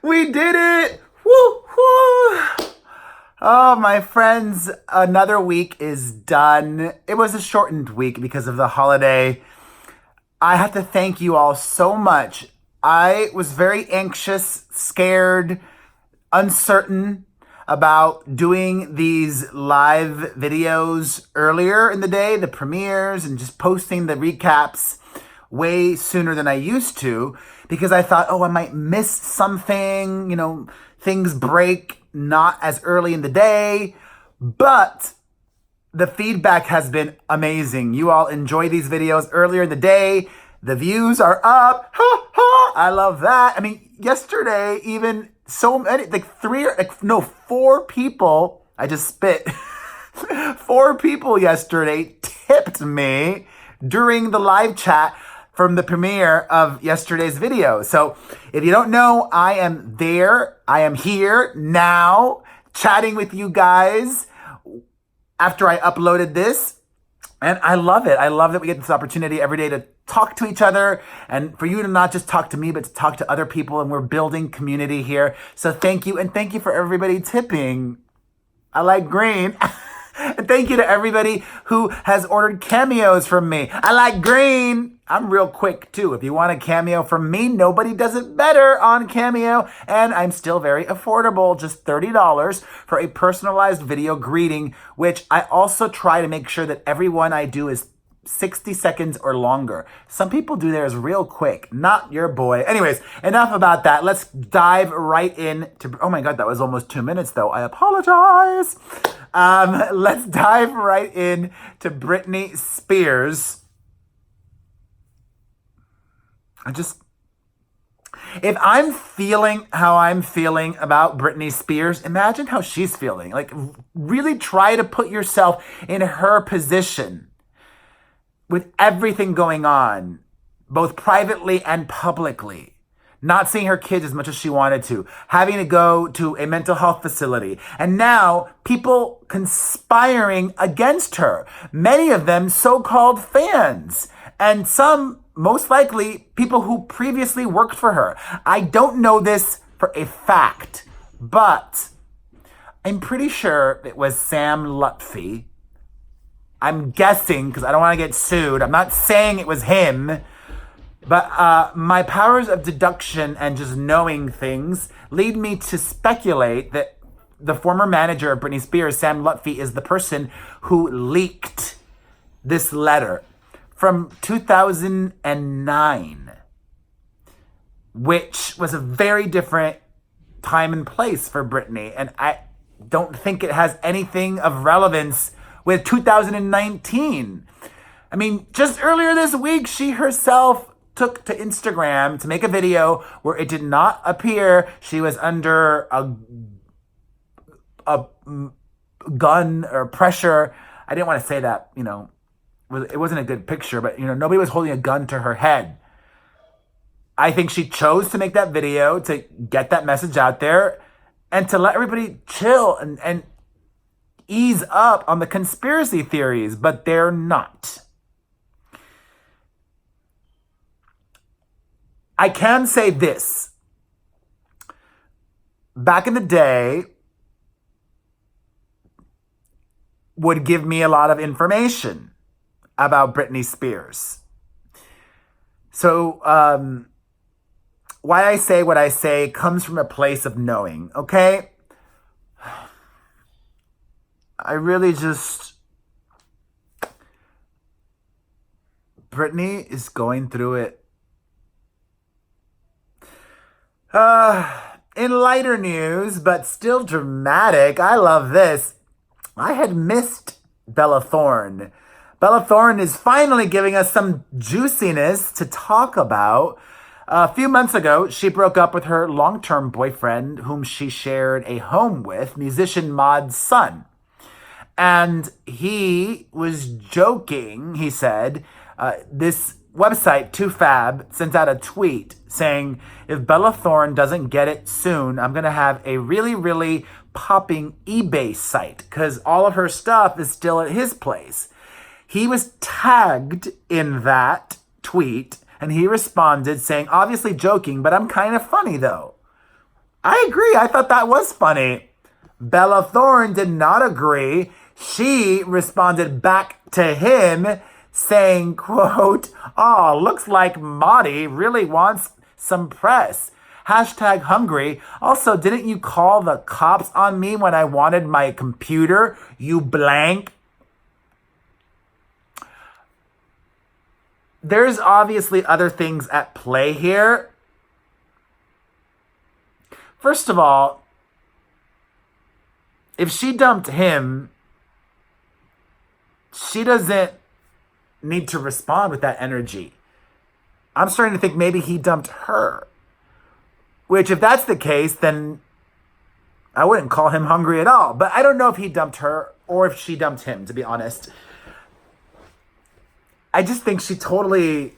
We did it! Woo, woo! Oh, my friends, another week is done. It was a shortened week because of the holiday. I have to thank you all so much. I was very anxious, scared, uncertain about doing these live videos earlier in the day, the premieres, and just posting the recaps way sooner than I used to, because I thought, I might miss something, things break not as early in the day. But the feedback has been amazing. You all enjoy these videos earlier in the day. The views are up. Ha, ha. I love that. I mean, yesterday, even so many, four people, I just spit. 4 people yesterday tipped me during the live chat from the premiere of yesterday's video. So if you don't know, I am there. I am here now chatting with you guys after I uploaded this. And I love it. I love that we get this opportunity every day to talk to each other and for you to not just talk to me, but to talk to other people. And we're building community here. So thank you. And thank you for everybody tipping. I like green. And thank you to everybody who has ordered cameos from me. I like green. I'm real quick too. If you want a cameo from me, nobody does it better on Cameo. And I'm still very affordable, just $30 for a personalized video greeting, which I also try to make sure that everyone I do is 60 seconds or longer. Some people do theirs real quick. Not your boy. Anyways, enough about that. Let's dive right in to... Oh my God, that was almost 2 minutes though. I apologize. Let's dive right in to Britney Spears. If I'm feeling how I'm feeling about Britney Spears, imagine how she's feeling. Like, really try to put yourself in her position with everything going on, both privately and publicly. Not seeing her kids as much as she wanted to, having to go to a mental health facility, and now people conspiring against her. Many of them so-called fans, and some, most likely, people who previously worked for her. I don't know this for a fact, but I'm pretty sure it was Sam Lutfi. I'm guessing, because I don't want to get sued. I'm not saying it was him. But my powers of deduction and just knowing things lead me to speculate that the former manager of Britney Spears, Sam Lutfi, is the person who leaked this letter from 2009, which was a very different time and place for Britney. And I don't think it has anything of relevance with 2019. I mean, just earlier this week, she herself took to Instagram to make a video where it did not appear she was under a gun or pressure. I didn't want to say that, it wasn't a good picture, but, nobody was holding a gun to her head. I think she chose to make that video to get that message out there and to let everybody chill and ease up on the conspiracy theories, but they're not. I can say this. Back in the day, would give me a lot of information about Britney Spears. So, why I say what I say comes from a place of knowing, okay? I really just... Britney is going through it. In lighter news, but still dramatic, I love this. I had missed Bella Thorne. Bella Thorne is finally giving us some juiciness to talk about. A few months ago, she broke up with her long-term boyfriend, whom she shared a home with, musician Mod's son. And he was joking, he said. This website, 2Fab, sent out a tweet saying, if Bella Thorne doesn't get it soon, I'm going to have a really, really popping eBay site because all of her stuff is still at his place. He was tagged in that tweet and he responded saying, obviously joking, but I'm kind of funny though. I agree. I thought that was funny. Bella Thorne did not agree. She responded back to him saying, quote, "Oh, looks like Moby really wants some press. Hashtag hungry. Also, didn't you call the cops on me when I wanted my computer, you blank?" There's obviously other things at play here. First of all, if she dumped him, she doesn't need to respond with that energy. I'm starting to think maybe he dumped her. Which, if that's the case, then I wouldn't call him hungry at all. But I don't know if he dumped her or if she dumped him, to be honest. I just think she totally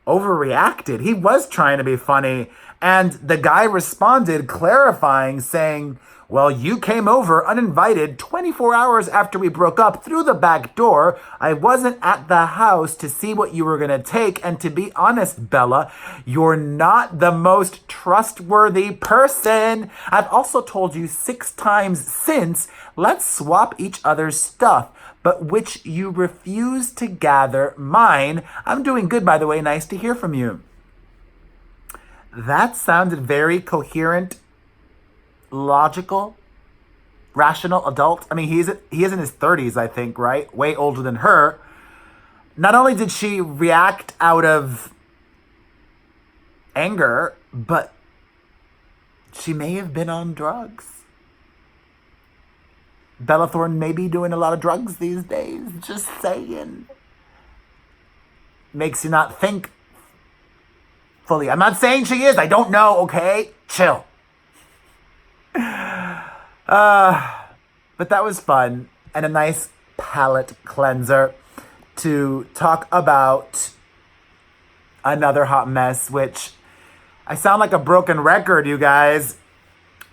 overreacted. He was trying to be funny. And the guy responded, clarifying, saying, "Well, you came over uninvited 24 hours after we broke up through the back door. I wasn't at the house to see what you were going to take. And to be honest, Bella, you're not the most trustworthy person. I've also told you 6 times since, let's swap each other's stuff, but which you refuse to gather mine. I'm doing good, by the way. Nice to hear from you." That sounded very coherent, logical, rational adult. I mean, he is in his 30s, I think, right? Way older than her. Not only did she react out of anger, but she may have been on drugs. Bella Thorne may be doing a lot of drugs these days. Just saying. Makes you not think fully. I'm not saying she is. I don't know, okay? Chill. But that was fun and a nice palate cleanser to talk about another hot mess, which I sound like a broken record, you guys.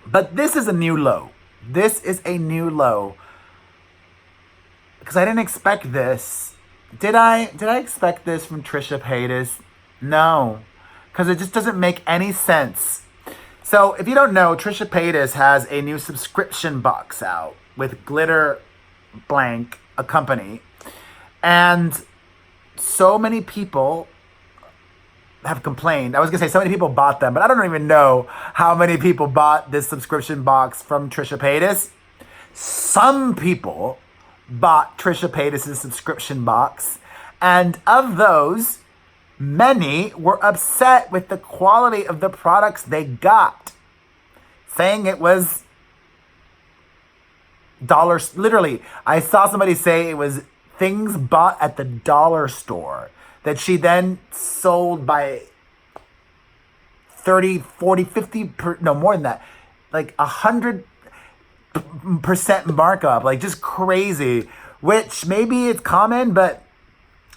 But this is a new low. This is a new low. Because I didn't expect this. Did I expect this from Trisha Paytas? No. Because it just doesn't make any sense. So, if you don't know, Trisha Paytas has a new subscription box out with Glitter Blank, a company. And so many people have complained. I was going to say so many people bought them, but I don't even know how many people bought this subscription box from Trisha Paytas. Some people bought Trisha Paytas' subscription box. And of those, many were upset with the quality of the products they got, saying it was dollars. Literally, I saw somebody say it was things bought at the dollar store that she then sold by 30, 40, 50, no, more than that, like 100% markup, like just crazy, which maybe it's common, but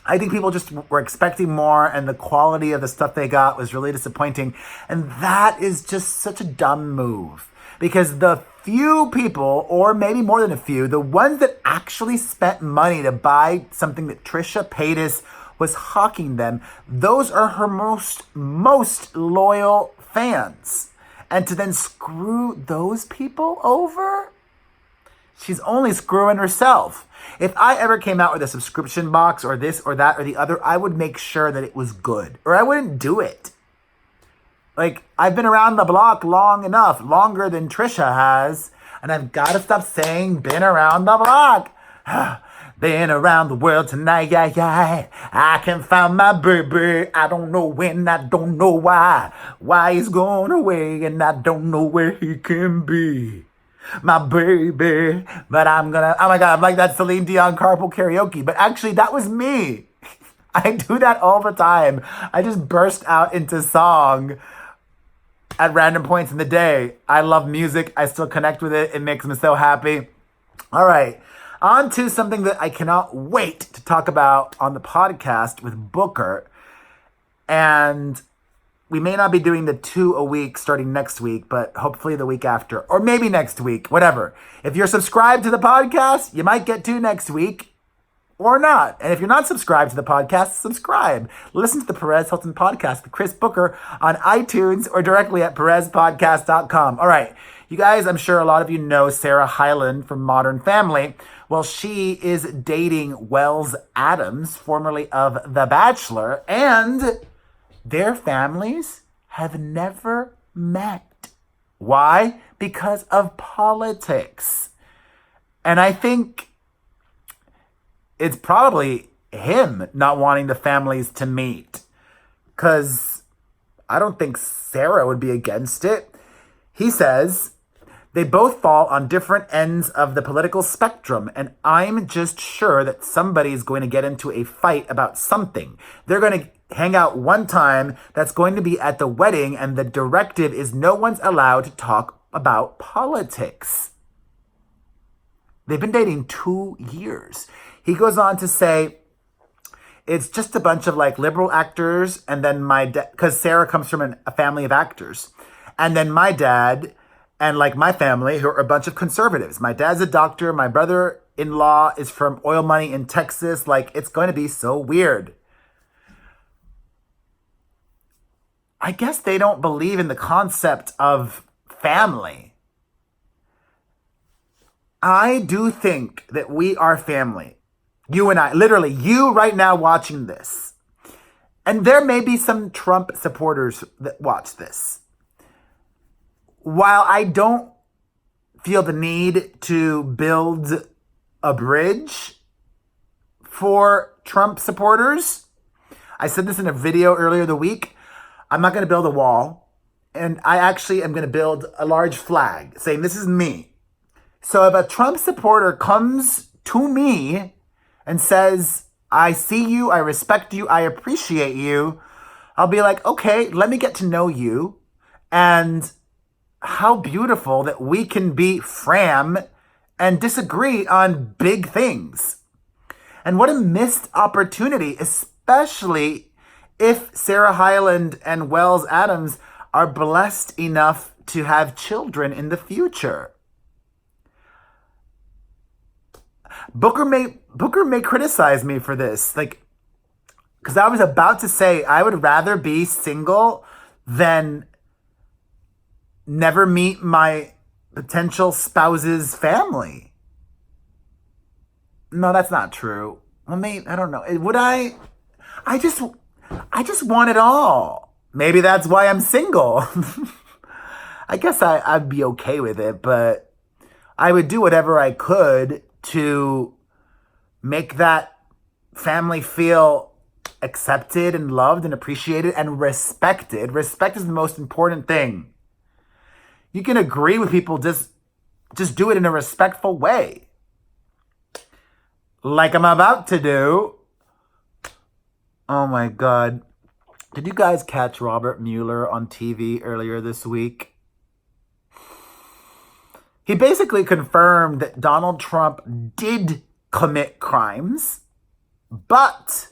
I think people just were expecting more, and the quality of the stuff they got was really disappointing. And that is just such a dumb move, because the few people, or maybe more than a few, the ones that actually spent money to buy something that Trisha Paytas was hawking them, those are her most loyal fans. And to then screw those people over? She's only screwing herself. If I ever came out with a subscription box or this or that or the other, I would make sure that it was good, or I wouldn't do it. Like, I've been around the block long enough, longer than Trisha has, and I've got to stop saying been around the block. Been around the world tonight, yeah, yeah. I can find my baby. I don't know when, I don't know why. Why he's gone away, and I don't know where he can be. My baby. But I'm gonna, oh my God, I'm like that Celine Dion carpool karaoke. But actually, that was me. I do that all the time. I just burst out into song at random points in the day. I love music. I still connect with it. It makes me so happy. All right. On to something that I cannot wait to talk about on the podcast with Booker. And we may not be doing the 2 a week starting next week, but hopefully the week after, or maybe next week, whatever. If you're subscribed to the podcast, you might get 2 next week. or not. And if you're not subscribed to the podcast, subscribe. Listen to the Perez Hilton podcast with Chris Booker on iTunes or directly at perezpodcast.com. All right, you guys, I'm sure a lot of you know Sarah Hyland from Modern Family. Well, she is dating Wells Adams, formerly of The Bachelor, and their families have never met. Why? Because of politics. And I think it's probably him not wanting the families to meet, because I don't think Sarah would be against it. He says they both fall on different ends of the political spectrum, and I'm just sure that somebody's going to get into a fight about something. They're going to hang out one time that's going to be at the wedding, and the directive is no one's allowed to talk about politics. They've been dating 2 years. He goes on to say, it's just a bunch of like liberal actors, and then my dad, because Sarah comes from a family of actors, and then my dad and like my family, who are a bunch of conservatives. My dad's a doctor. My brother-in-law is from oil money in Texas. Like, it's going to be so weird. I guess they don't believe in the concept of family. I do think that we are family. You and I, literally, you right now watching this. And there may be some Trump supporters that watch this. While I don't feel the need to build a bridge for Trump supporters, I said this in a video earlier the week, I'm not going to build a wall. And I actually am going to build a large flag saying this is me. So if a Trump supporter comes to me and says, I see you, I respect you, I appreciate you, I'll be like, okay, let me get to know you. And how beautiful that we can be fram and disagree on big things. And what a missed opportunity, especially if Sarah Hyland and Wells Adams are blessed enough to have children in the future. Booker may criticize me for this, like, because I was about to say I would rather be single than never meet my potential spouse's family. No, that's not true. Well, maybe, I don't know. Would I? I just want it all. Maybe that's why I'm single. I guess I'd be okay with it, but I would do whatever I could to make that family feel accepted and loved and appreciated and respected. Respect is the most important thing. You can agree with people, just do it in a respectful way. Like I'm about to do. Oh my God. Did you guys catch Robert Mueller on TV earlier this week? He basically confirmed that Donald Trump did commit crimes, but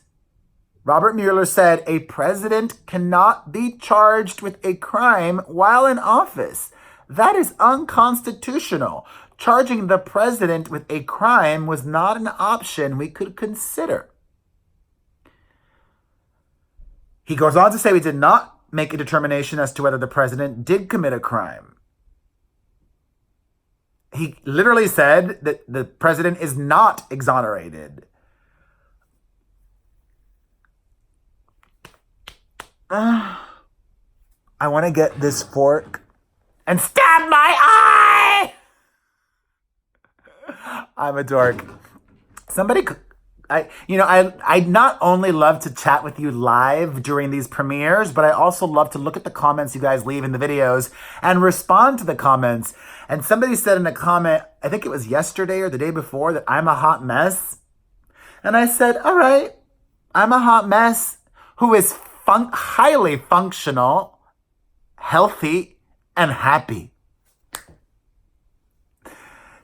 Robert Mueller said a president cannot be charged with a crime while in office. That is unconstitutional. Charging the president with a crime was not an option we could consider. He goes on to say we did not make a determination as to whether the president did commit a crime. He literally said that the president is not exonerated. I want to get this fork and stab my eye! I'm a dork. I not only love to chat with you live during these premieres, but I also love to look at the comments you guys leave in the videos and respond to the comments. And somebody said in a comment, I think it was yesterday or the day before, that I'm a hot mess. And I said, all right, I'm a hot mess who is highly functional, healthy, and happy.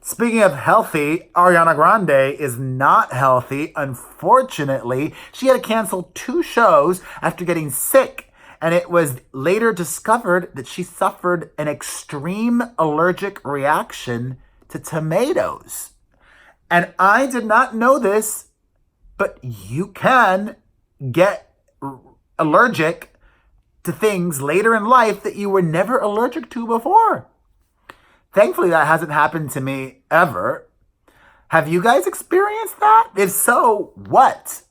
Speaking of healthy, Ariana Grande is not healthy. Unfortunately, she had to cancel 2 shows after getting sick, and it was later discovered that she suffered an extreme allergic reaction to tomatoes. And I did not know this but you can get allergic to things later in life that you were never allergic to before. Thankfully, that hasn't happened to me ever. Have you guys experienced that? If so, what?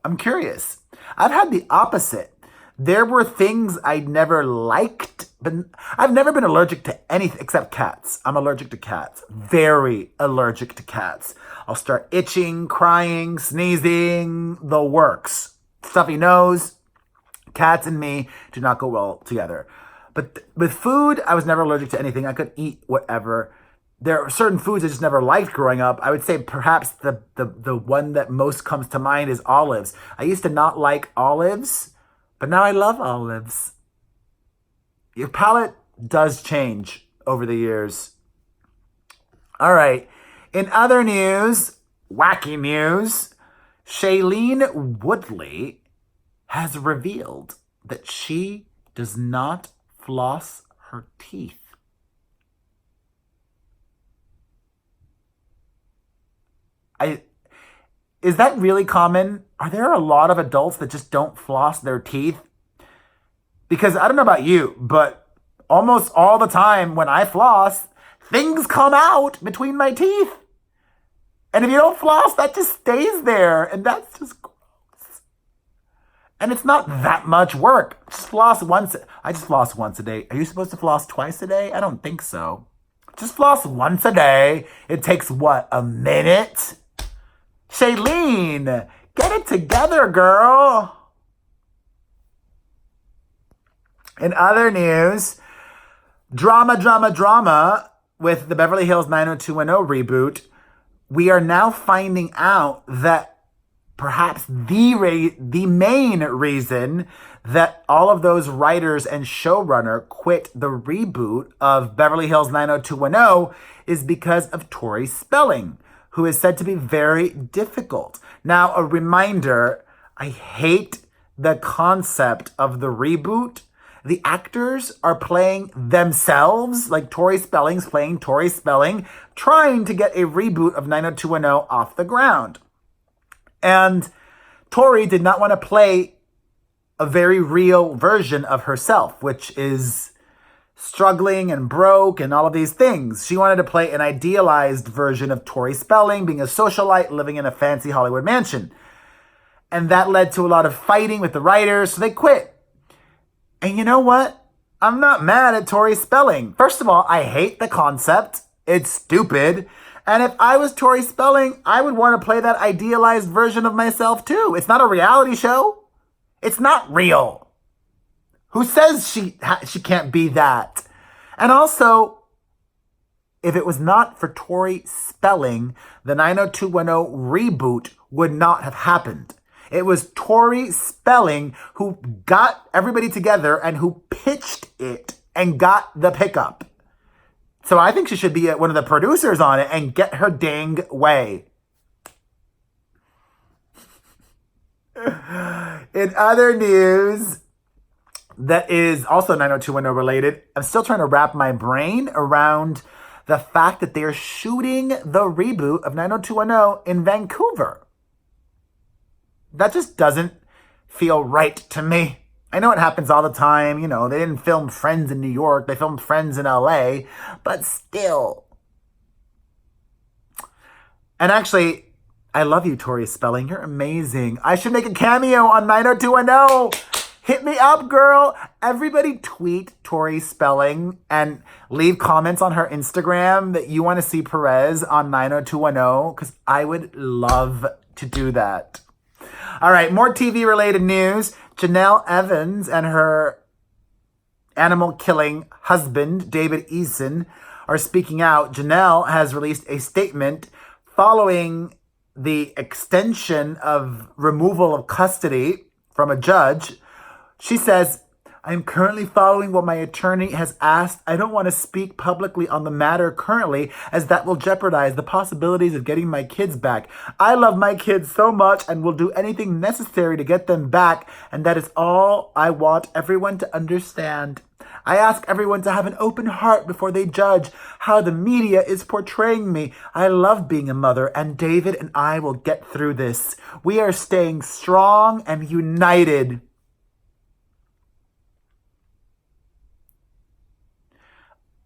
I'm curious. I've had the opposite. There were things I never liked, but I've never been allergic to anything except cats. I'm allergic to cats. Very allergic to cats. I'll start itching, crying, sneezing, the works. Stuffy nose. Cats and me do not go well together. But with food, I was never allergic to anything. I could eat whatever. There are certain foods I just never liked growing up. I would say perhaps the one that most comes to mind is olives. I used to not like olives, but now I love olives. Your palate does change over the years. All right. In other news, wacky news, SHAILENE Woodley has revealed that she does not floss her teeth. Is that really common? Are there a lot of adults that just don't floss their teeth? Because I don't know about you, but almost all the time when I floss, things come out between my teeth. And if you don't floss, that just stays there. And that's just gross. And it's not that much work. Just floss once. I just floss once a day. Are you supposed to floss twice a day? I don't think so. Just floss once a day. It takes what, a minute? SHAILENE, get it together, girl. In other news, drama with the Beverly Hills 90210 reboot. We are now finding out that perhaps the main reason that all of those writers and showrunner quit the reboot of Beverly Hills 90210 is because of Tori Spelling, who is said to be very difficult. Now, a reminder, I hate the concept of the reboot. The actors are playing themselves, like Tori Spelling's playing Tori Spelling, trying to get a reboot of 90210 off the ground. And Tori did not want to play a very real version of herself, which is struggling and broke and all of these things. She wanted to play an idealized version of Tori Spelling, being a socialite living in a fancy Hollywood mansion. And that led to a lot of fighting with the writers, so they quit. And you know what? I'm not mad at Tori Spelling. First of all, I hate the concept. It's stupid. And if I was Tori Spelling, I would want to play that idealized version of myself too. It's not a reality show. It's not real. Who says she can't be that? And also, if it was not for Tori Spelling, the 90210 reboot would not have happened. It was Tori Spelling who got everybody together and who pitched it and got the pickup. So I think she should be one of the producers on it and get her dang way. In other news that is also 90210 related, I'm still trying to wrap my brain around the fact that they're shooting the reboot of 90210 in Vancouver. That just doesn't feel right to me. I know it happens all the time. You know, they didn't film Friends in New York. They filmed Friends in LA. But still. And actually, I love you, Tori Spelling. You're amazing. I should make a cameo on 90210. Hit me up, girl. Everybody tweet Tori Spelling and leave comments on her Instagram that you want to see Perez on 90210, because I would love to do that. All right, more TV-related news. JENNELLE Evans and her animal-killing husband, David Eason, are speaking out. JENNELLE has released a statement following the extension of removal of custody from a judge. She says, I am currently following what my attorney has asked. I don't want to speak publicly on the matter currently, as that will jeopardize the possibilities of getting my kids back. I love my kids so much and will do anything necessary to get them back, and that is all I want everyone to understand. I ask everyone to have an open heart before they judge how the media is portraying me. I love being a mother, and David and I will get through this. We are staying strong and united.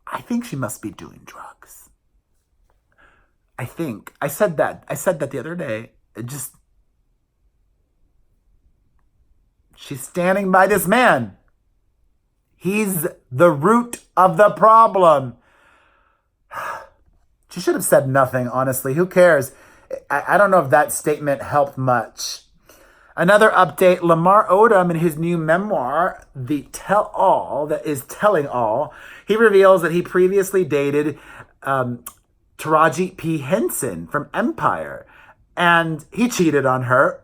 I think she must be doing drugs. I think. I said that the other day. She's standing by this man. He's the root of the problem. She should have said nothing, honestly. Who cares? I don't know if that statement helped much. Another update, Lamar Odom in his new memoir, The Tell-All, that is telling all, he reveals that he previously dated Taraji P. Henson from Empire, and he cheated on her,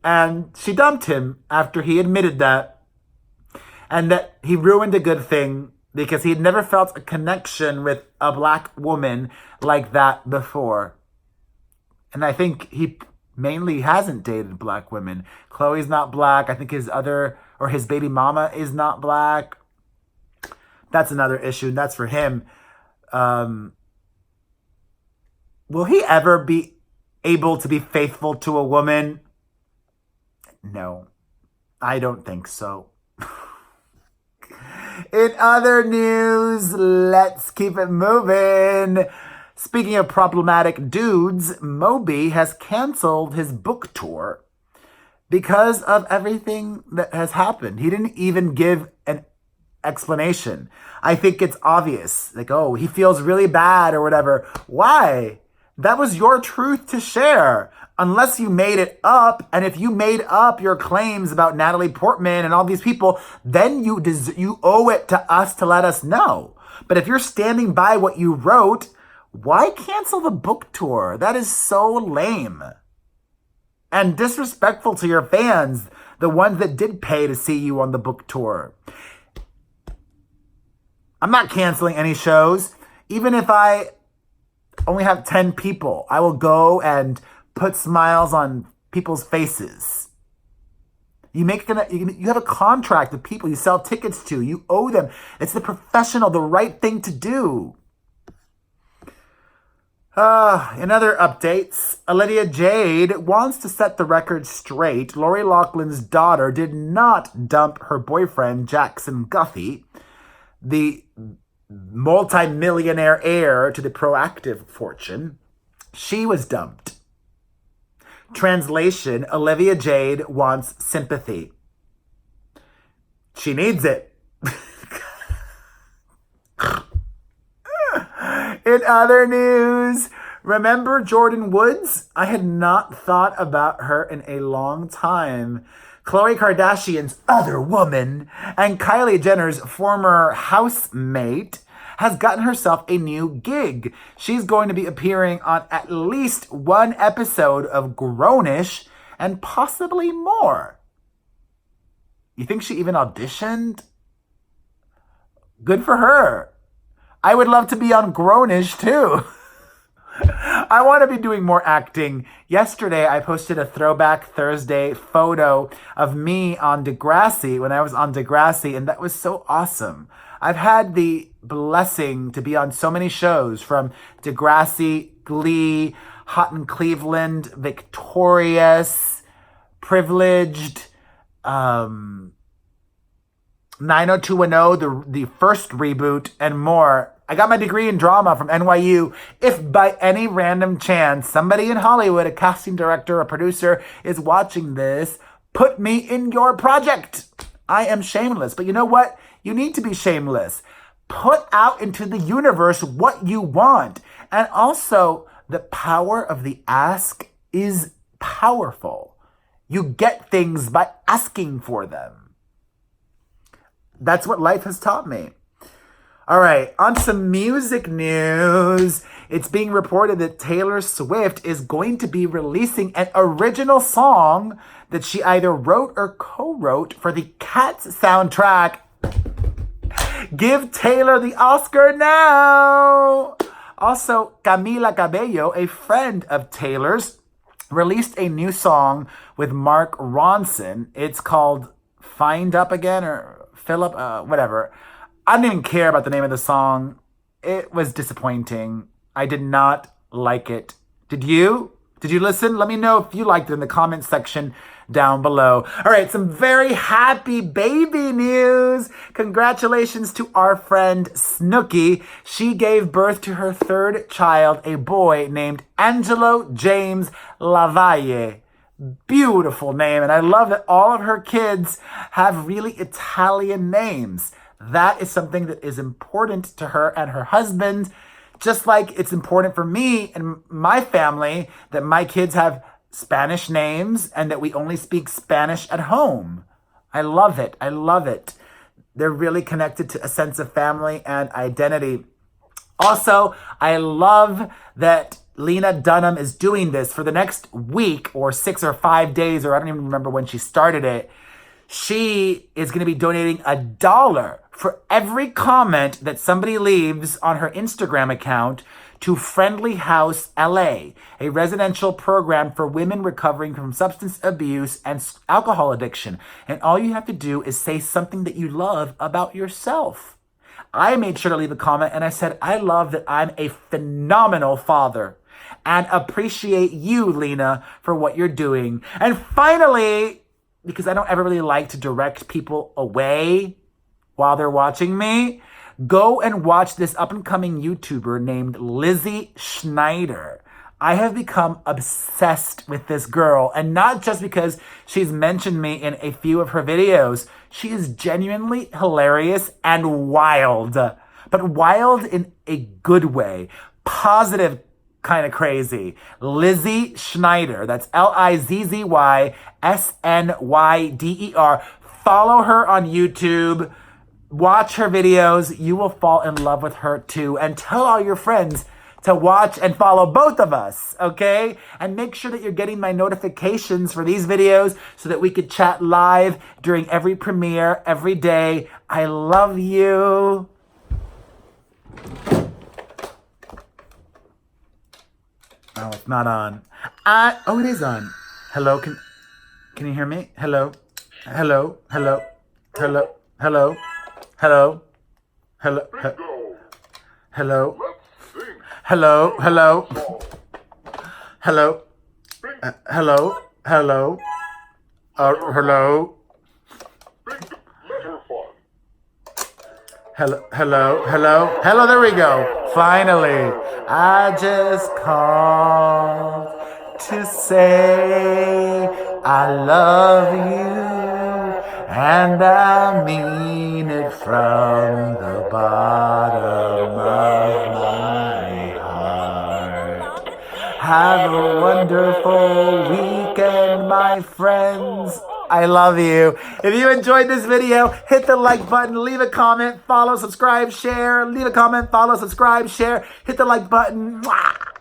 and she dumped him after he admitted that, and that he ruined a good thing because he had never felt a connection with a black woman like that before. And I think he mainly hasn't dated black women. Chloe's not black. I think his baby mama is not black. That's another issue. That's for him. Will he ever be able to be faithful to a woman? No, I don't think so. In other news, let's keep it moving. Speaking of problematic dudes, Moby has canceled his book tour because of everything that has happened. He didn't even give an explanation. I think it's obvious. Like, oh, he feels really bad or whatever. Why? That was your truth to share. Unless you made it up, and if you made up your claims about Natalie Portman and all these people, then you owe it to us to let us know. But if you're standing by what you wrote, why cancel the book tour? That is so lame. And disrespectful to your fans, the ones that did pay to see you on the book tour. I'm not canceling any shows. Even if I only have 10 people, I will go and put smiles on people's faces. You have a contract with people you sell tickets to. You owe them. It's the right thing to do. In other updates, Olivia Jade wants to set the record straight. Lori Loughlin's daughter did not dump her boyfriend, Jackson Guffey, the multi-millionaire heir to the Proactive fortune. She was dumped. Translation, Olivia Jade wants sympathy. She needs it. In other news, remember JORDYN WOODS? I had not thought about her in a long time. Khloe Kardashian's other woman and Kylie Jenner's former housemate has gotten herself a new gig. She's going to be appearing on at least one episode of Grownish and possibly more. You think she even auditioned? Good for her. I would love to be on Grownish too. I want to be doing more acting. Yesterday, I posted a Throwback Thursday photo of me on Degrassi when I was on Degrassi, and that was so awesome. I've had the blessing to be on so many shows, from Degrassi, Glee, Hot in Cleveland, Victorious, Privileged, 90210, the first reboot, and more. I got my degree in drama from NYU. If by any random chance somebody in Hollywood, a casting director, a producer, is watching this, put me in your project. I am shameless. But you know what? You need to be shameless. Put out into the universe what you want. And also, the power of the ask is powerful. You get things by asking for them. That's what life has taught me. All right, on some music news. It's being reported that Taylor Swift is going to be releasing an original song that she either wrote or co-wrote for the Cats soundtrack. Give Taylor the Oscar now! Also, Camila Cabello, a friend of Taylor's, released a new song with Mark Ronson. It's called Find Up Again or Fill Up, whatever. I didn't even care about the name of the song. It was disappointing. I did not like it. Did you? Did you listen? Let me know if you liked it in the comment section down below. All right, some very happy baby news. Congratulations to our friend Snooki. She gave birth to her third child, a boy named Angelo James Lavalle. Beautiful name, and I love that all of her kids have really Italian names. That is something that is important to her and her husband, just like it's important for me and my family that my kids have Spanish names and that we only speak Spanish at home. I love it. I love it. They're really connected to a sense of family and identity. Also, I love that LENA Dunham is doing this for the next week or 6 or 5 days, or I don't even remember when she started it. She is going to be donating $1 for every comment that somebody leaves on her Instagram account to Friendly House LA, a residential program for women recovering from substance abuse and alcohol addiction. And all you have to do is say something that you love about yourself. I made sure to leave a comment and I said, I love that I'm a phenomenal father and appreciate you, Lena, for what you're doing. And finally, because I don't ever really like to direct people away while they're watching me, go and watch this up-and-coming YouTuber named Lizzie Schneider. I have become obsessed with this girl, and not just because she's mentioned me in a few of her videos. She is genuinely hilarious and wild, but wild in a good way. Positive kind of crazy. Lizzie Schneider. That's LIZZYSNYDER. Follow her on YouTube. Watch her videos. You will fall in love with her too. And tell all your friends to watch and follow both of us, okay? And make sure that you're getting my notifications for these videos so that we could chat live during every premiere, every day. I love you. Oh, it's not on. Oh, it is on. Hello, can you hear me? Hello? Hello? Hello? Hello? Hello? Hello? Hello? Hello? Hello? Hello? Hello? Hello? Hello? Hello? Hello? Hello? Hello? Hello, there we go. Finally. I just called to say I love you, and I mean it from the bottom of my heart. Have a wonderful weekend, my friends. I love you. If you enjoyed this video, hit the like button, leave a comment, follow, subscribe, share. Leave a comment, follow, subscribe, share. Hit the like button. Mwah!